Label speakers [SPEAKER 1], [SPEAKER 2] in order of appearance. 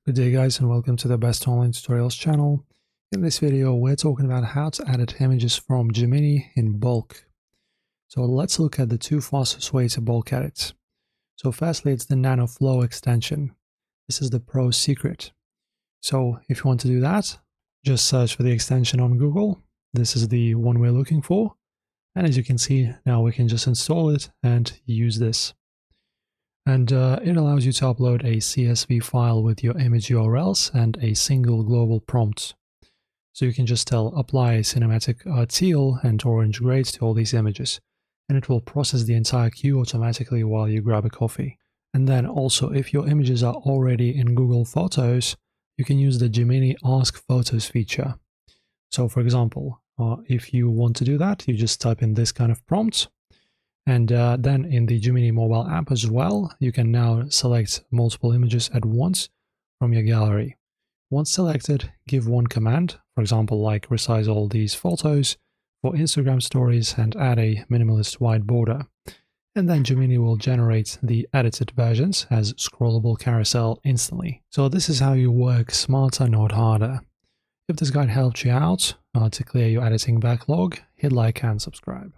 [SPEAKER 1] Good day guys, and welcome to the Best Online Tutorials channel. In this video we're talking about how to edit images from Gemini in bulk. So let's look at the two fastest ways to bulk edit. So firstly, it's the Nano Flow extension. This is the pro secret. So if you want to do that, just search for the extension on Google. This is the one we're looking for, and as you can see now we can just install it and use this. And it allows you to upload a CSV file with your image URLs and a single global prompt. So you can just tell apply cinematic teal and orange grades to all these images, and it will process the entire queue automatically while you grab a coffee. And then also, if your images are already in Google Photos, you can use the Gemini Ask Photos feature. So for example, if you want to do that, you just type in this kind of prompt. And then in the Gemini mobile app as well, you can now select multiple images at once from your gallery. Once selected, give one command, for example, like resize all these photos for Instagram stories and add a minimalist white border. And then Gemini will generate the edited versions as scrollable carousel instantly. So this is how you work smarter, not harder. If this guide helped you out to clear your editing backlog, hit like and subscribe.